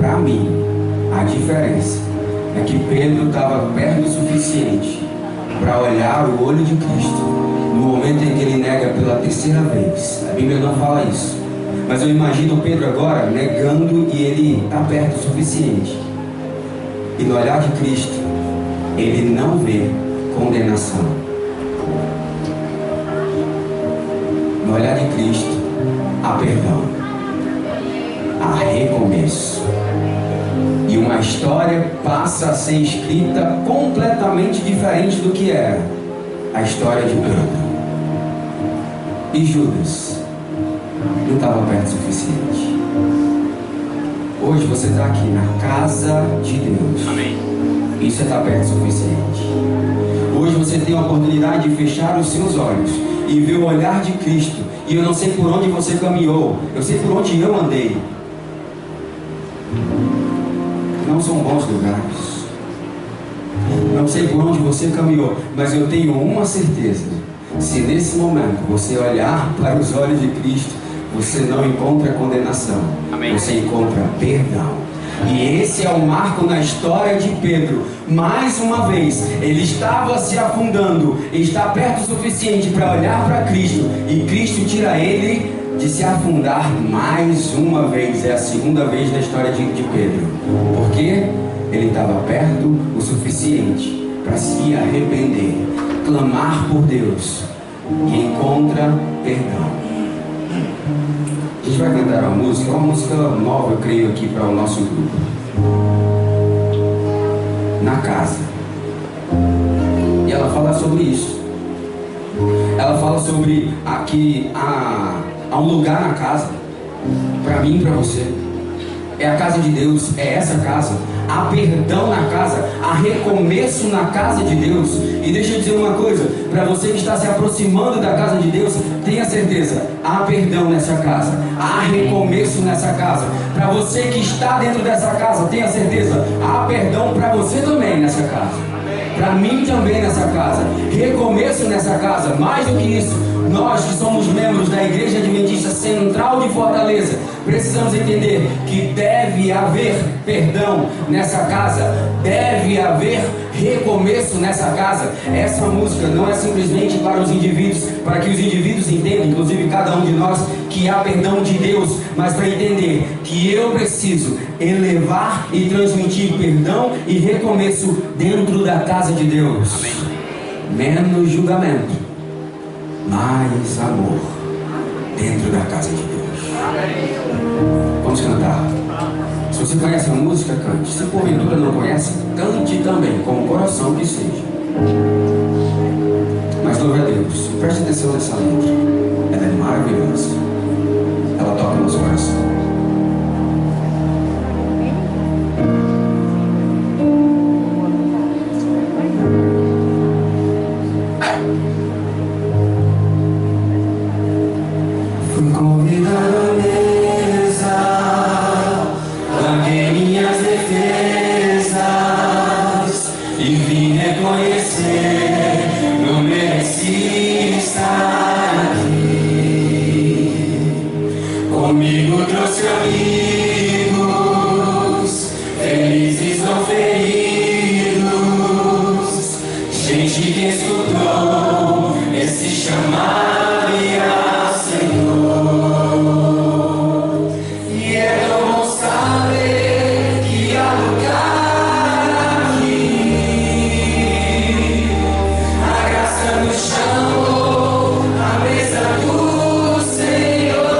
Para mim, a diferença é que Pedro estava perto o suficiente para olhar o olho de Cristo no momento em que ele nega pela terceira vez. A Bíblia não fala isso, mas eu imagino Pedro agora negando e ele está perto o suficiente. E no olhar de Cristo, ele não vê condenação. No olhar de Cristo, há perdão, há recomeço. E uma história passa a ser escrita completamente diferente do que era a história de Pedro. E Judas não estava perto o suficiente. Hoje você está aqui na casa de Deus. Amém. Isso é estar perto o suficiente. Hoje você tem a oportunidade de fechar os seus olhos e ver o olhar de Cristo. E eu não sei por onde você caminhou, eu sei por onde eu andei. Não são bons lugares. Não sei por onde você caminhou, mas eu tenho uma certeza: se nesse momento você olhar para os olhos de Cristo, você não encontra condenação. Amém. Você encontra perdão. E esse é o marco na história de Pedro. Mais uma vez, ele estava se afundando, está perto o suficiente para olhar para Cristo, e Cristo tira ele de se afundar mais uma vez. É a segunda vez na história de Pedro. Porque ele estava perto o suficiente para se arrepender, clamar por Deus, e encontra perdão. A gente vai cantar uma música nova, eu creio, aqui para o nosso grupo. Na casa. E ela fala sobre isso. Ela fala sobre aqui há um lugar na casa, para mim e para você. É a casa de Deus, é essa casa. Há perdão na casa, há recomeço na casa de Deus. E deixa eu dizer uma coisa, para você que está se aproximando da casa de Deus, tenha certeza, há perdão nessa casa, há recomeço nessa casa. Para você que está dentro dessa casa, tenha certeza, há perdão para você também nessa casa, para mim também nessa casa, recomeço nessa casa. Mais do que isso, nós que somos membros da Igreja Adventista Central de Fortaleza, precisamos entender que deve haver perdão nessa casa, deve haver recomeço nessa casa. Essa música não é simplesmente para os indivíduos, para que os indivíduos entendam, inclusive cada um de nós, que há perdão de Deus, mas para entender que eu preciso elevar e transmitir perdão e recomeço dentro da casa de Deus. Amém. Menos julgamento, mais amor dentro da casa de Deus. Vamos cantar. Se você conhece a música, cante. Se porventura não conhece, cante também, com o coração que seja. Mas louve a Deus. Preste atenção nessa letra. Ela é maravilhosa. Ela toca no nosso coração. Comigo trouxe amigos, felizes não feridos, gente que escutou esse chamado e aceitou. E é tão bom saber que há lugar aqui, a graça nos chamou à mesa do Senhor.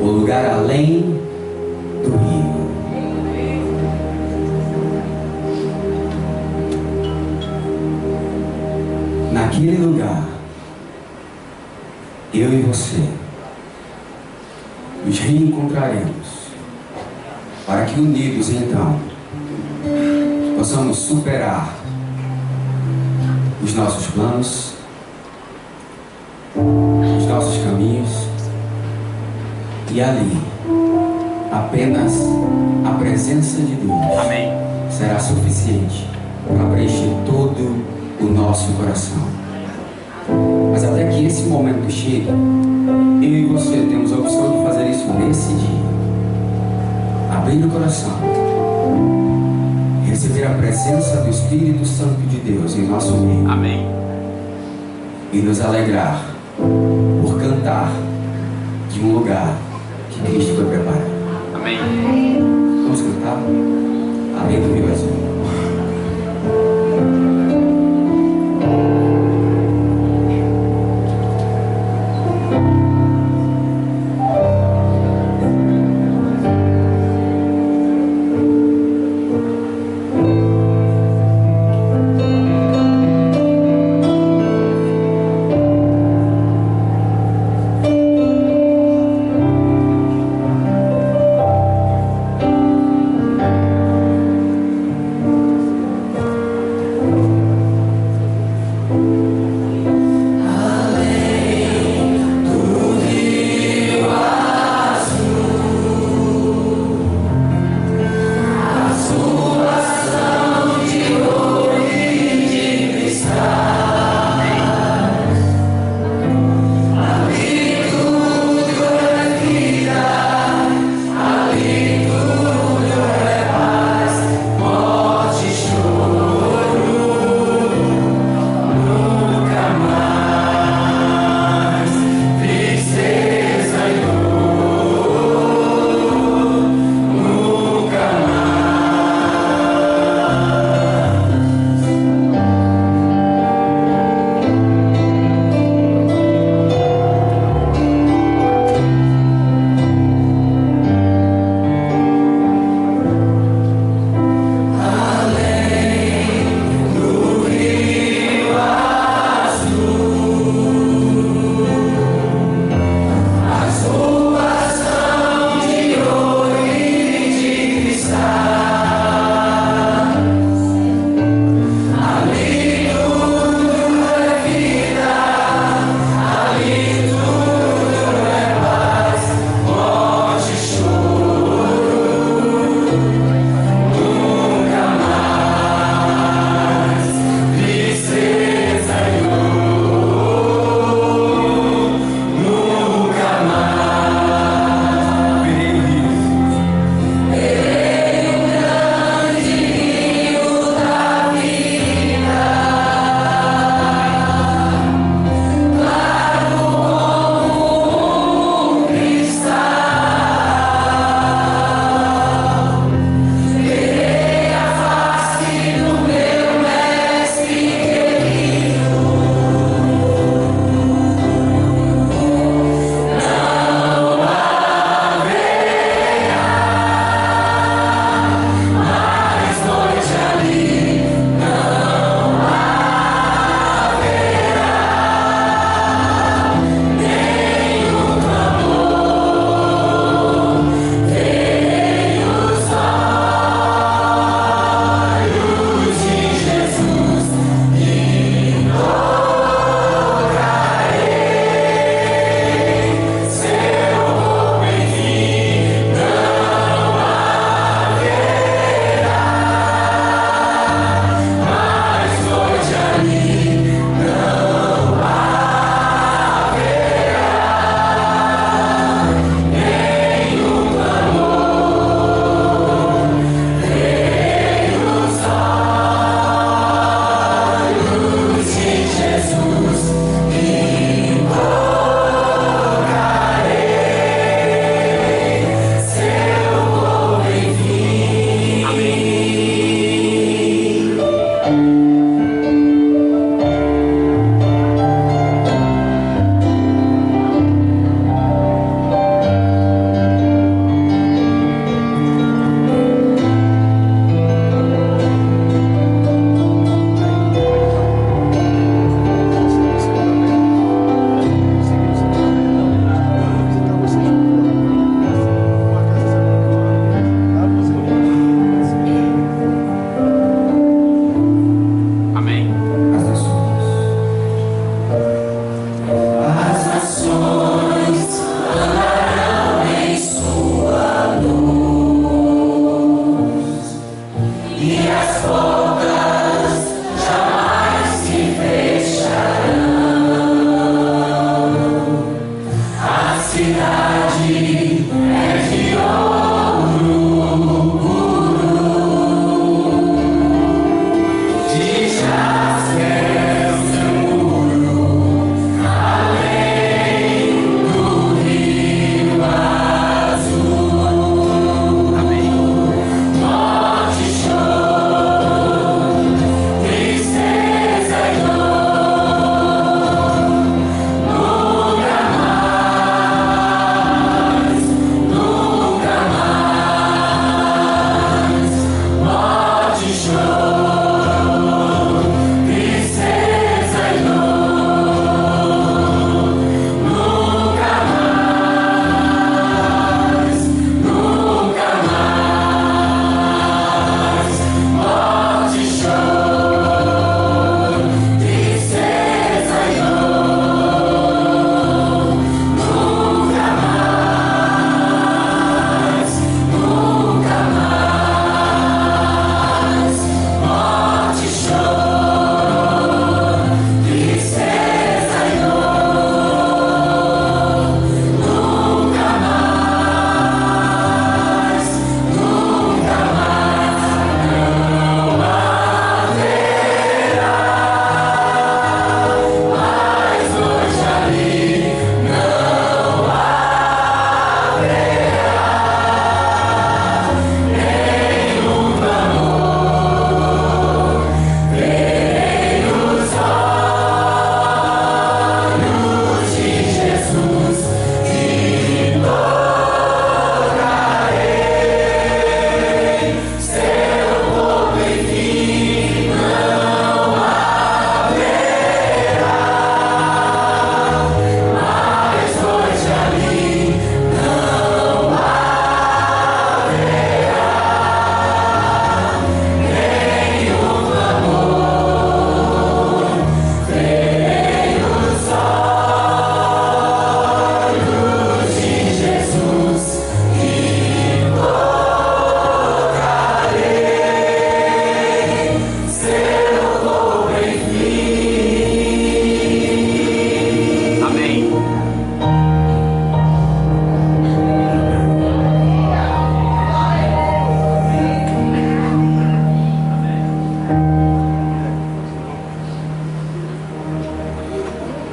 O lugar além do rio. naquele lugar, eu e você nos reencontraremos, para que unidos então possamos superar os nossos planos, os nossos caminhos, e ali apenas a presença de Deus, amém, será suficiente para preencher todo o nosso coração. Mas até que esse momento chegue, eu e você temos a opção de fazer isso nesse dia. Abrir o coração, receber a presença do Espírito Santo de Deus em nosso meio. Amém. E nos alegrar por cantar de um lugar que Cristo foi preparado. Amém. Vamos cantar? Amém do meu Brasil.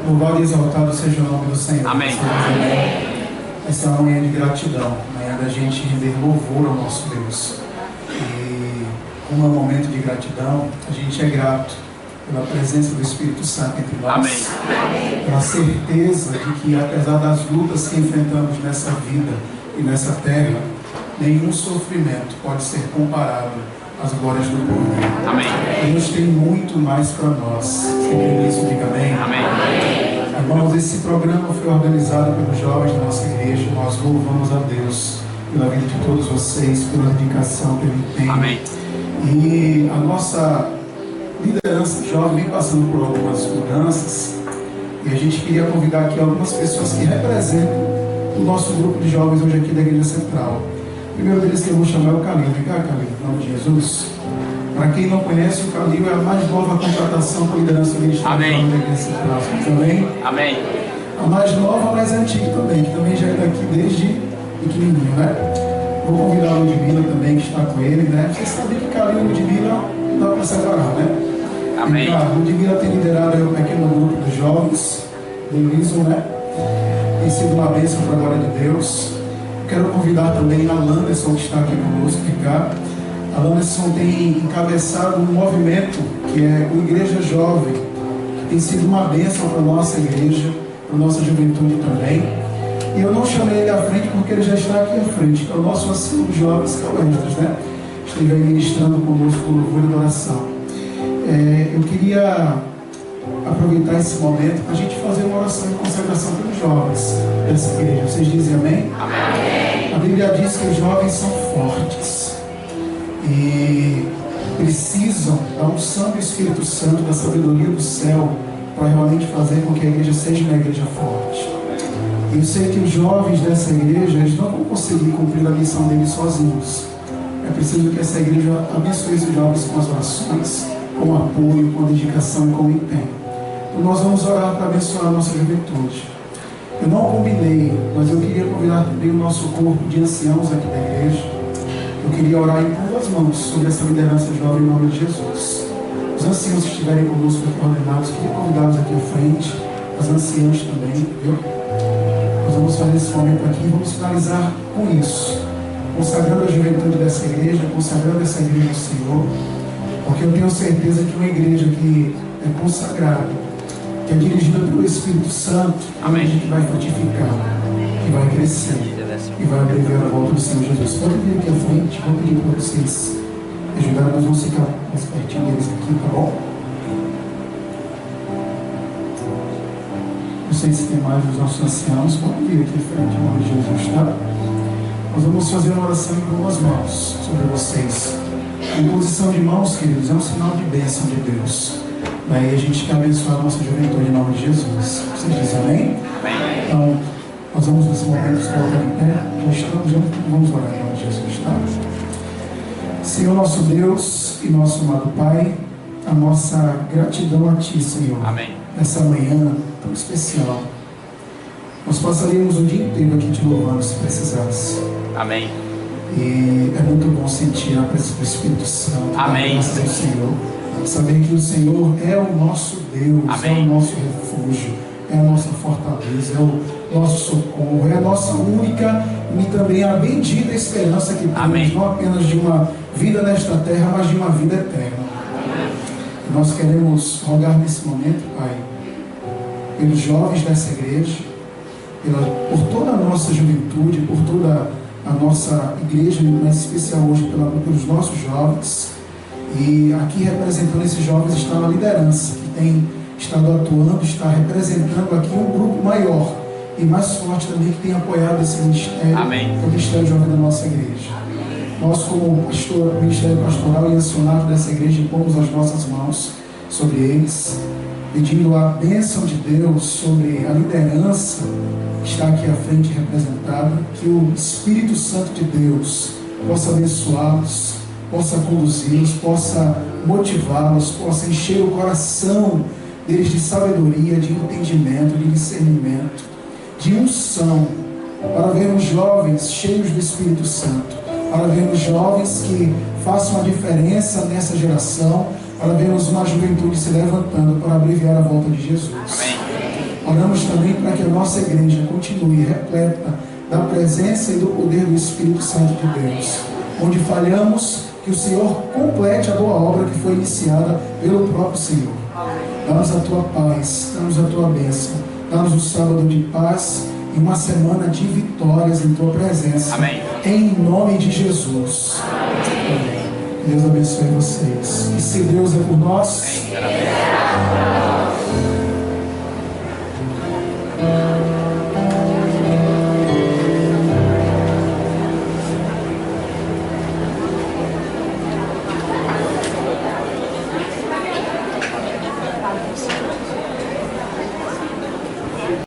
Louvado e exaltado seja o nome do Senhor. Amém. Essa é uma manhã de gratidão, manhã da gente render louvor ao nosso Deus. E como é um momento de gratidão, a gente é grato pela presença do Espírito Santo entre nós. Amém. Pela certeza de que, apesar das lutas que enfrentamos nessa vida e nessa terra, nenhum sofrimento pode ser comparado às glórias do povo. Amém. Deus tem muito mais para nós. Você crê nisso? Diga amém. Amém. Irmãos, esse programa foi organizado pelos jovens da nossa igreja. Nós louvamos a Deus pela vida de todos vocês, pela dedicação, pelo empenho. Amém. E a nossa liderança jovem vem passando por algumas mudanças. E a gente queria convidar aqui algumas pessoas que representam o nosso grupo de jovens hoje aqui da Igreja Central. O primeiro deles que eu vou chamar é o Calil. Vem cá, Calil, em nome de Jesus. Para quem não conhece, o Calil é a mais nova contratação para a liderança administrativa da Igreja Central. Também. Amém. A mais nova, mas antiga também, que também já é daqui desde pequenininho, né? Vou convidar a Ludmila também, que está com ele, né? Vocês sabem que Calil e Ludmila não dá para separar, né? Amém. Então, a Ludmila tem liderado aí um pequeno grupo de jovens, do Lisson, né? Tem sido uma bênção para a glória de Deus. Quero convidar também a Landerson, que está aqui conosco, ficar. A Landerson tem encabeçado um movimento que é o Igreja Jovem, que tem sido uma bênção para a nossa igreja, para a nossa juventude também. E eu não chamei ele à frente porque ele já está aqui à frente, que é o nosso ancião dos jovens calendros, né? Esteve aí ministrando conosco o louvor e adoração. Eu queria aproveitar esse momento para a gente fazer uma oração de consagração pelos jovens dessa igreja. Vocês dizem amém? Amém. A Bíblia diz que os jovens são fortes e precisam da unção do Espírito Santo, da sabedoria do céu, para realmente fazer com que a igreja seja uma igreja forte. E eu sei que os jovens dessa igreja, eles não vão conseguir cumprir a missão deles sozinhos. É É preciso que essa igreja abençoe esses jovens com as orações, com apoio, com dedicação e com empenho. Então nós vamos orar para abençoar a nossa juventude. Eu não combinei, mas eu queria convidar também o nosso corpo de anciãos aqui da igreja. Eu queria orar em duas mãos sobre essa liderança jovem em nome de Jesus. Os anciãos que estiverem conosco aqui ordenados, queria convidá-los aqui à frente, as anciãs também, viu? Nós vamos fazer esse momento aqui e vamos finalizar com isso, consagrando a juventude dessa igreja, consagrando essa igreja ao Senhor, porque eu tenho certeza que uma igreja que é consagrada, que é dirigida pelo Espírito Santo, Amém. A gente vai frutificar, que vai crescer e vai abreviar a volta do Senhor Jesus. Pode vir aqui à frente, vou pedir para vocês ajudarem, nós vamos ficar mais pertinho deles aqui, tá bom? Não sei se tem mais dos nossos anciãos, pode vir aqui à frente, em nome de Jesus, tá? Nós vamos fazer uma oração em duas mãos sobre vocês. A imposição de mãos, queridos, é um sinal de bênção de Deus. Daí a gente quer abençoar a nossa juventude em nome de Jesus. Vocês dizem amém? Amém. Então, nós vamos nesse momento se colocar em pé. Já estamos, vamos orar em nome de Jesus, tá? Senhor nosso Deus e nosso amado Pai, a nossa gratidão a Ti, Senhor. Amém. Nessa manhã tão especial. Nós passaríamos o dia inteiro aqui te louvando se precisasse. Amém. E é muito bom sentir a presença do Espírito Santo. Amém. Graças ao Senhor. Saber que o Senhor é o nosso Deus, Amém. é o nosso refúgio, é a nossa fortaleza, é o nosso socorro, é a nossa única e também a bendita esperança que temos, Amém. não apenas de uma vida nesta terra, mas de uma vida eterna. E nós queremos rogar nesse momento, Pai, pelos jovens dessa igreja, por toda a nossa juventude, por toda a nossa igreja, mais especial hoje pelos nossos jovens. E aqui representando esses jovens está a liderança, que tem estado atuando, está representando aqui um grupo maior e mais forte também, que tem apoiado esse ministério, Amém. o Ministério Jovem da nossa igreja. Nós, como Ministério Pastoral e Acionado dessa igreja, impomos as nossas mãos sobre eles, pedindo a bênção de Deus sobre a liderança que está aqui à frente representada, que o Espírito Santo de Deus possa abençoá-los, possa conduzi-los, possa motivá-los, possa encher o coração deles de sabedoria, de entendimento, de discernimento, de unção, para vermos jovens cheios do Espírito Santo, para vermos jovens que façam a diferença nessa geração, para vermos uma juventude se levantando para abreviar a volta de Jesus. Amém. Oramos também para que a nossa igreja continue repleta da presença e do poder do Espírito Santo de Deus. Onde falhamos, que o Senhor complete a boa obra que foi iniciada pelo próprio Senhor. Dá-nos a tua paz, dá-nos a tua bênção, dá-nos um sábado de paz e uma semana de vitórias em tua presença. Amém. Em nome de Jesus. Amém. Deus abençoe vocês. E se Deus é por nós,